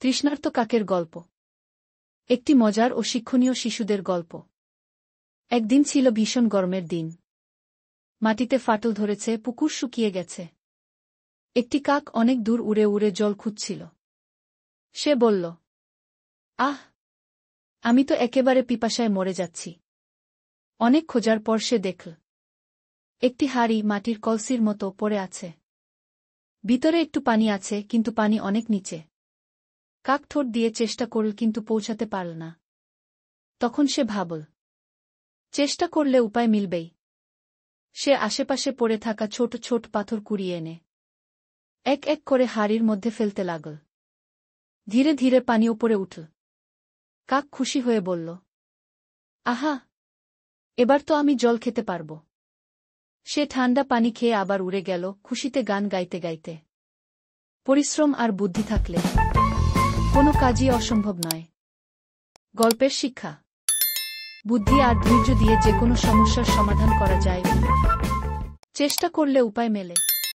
তৃষ্ণার্ত কাকের গল্প। একটি মজার ও শিক্ষণীয় শিশুদের গল্প। একদিন ছিল ভীষণ গরমের দিন। মাটিতে ফাটল ধরেছে, পুকুর শুকিয়ে গেছে। একটি কাক অনেক দূর উড়ে উড়ে জল খুঁজছিল। সে বলল, আহ, আমি তো একেবারে পিপাসায় মরে যাচ্ছি। অনেক খোঁজার পর সে দেখল একটি হাঁড়ি মাটির কলসির মতো পড়ে আছে। ভিতরে একটু পানি আছে, কিন্তু পানি অনেক নিচে। কাক ঠোঁট দিয়ে চেষ্টা করল, কিন্তু পৌঁছাতে পারল না। তখন সে ভাবল, চেষ্টা করলে উপায় মিলবেই। সে আশেপাশে পড়ে থাকা ছোট ছোট পাথর কুড়িয়ে এনে এক এক করে হাঁড়ির মধ্যে ফেলতে লাগল। ধীরে ধীরে পানি উপরে উঠল। কাক খুশি হয়ে বলল, আহা, এবার তো আমি জল খেতে পারব। সে ঠান্ডা পানি খেয়ে আবার উড়ে গেল, খুশিতে গান গাইতে গাইতে। পরিশ্রম আর বুদ্ধি থাকলে কোনো কাজই অসম্ভব নয়। গল্পের শিক্ষা: বুদ্ধি আর ধৈর্য দিয়ে যে কোনো সমস্যার সমাধান করা যায়। চেষ্টা করলে উপায় মেলে।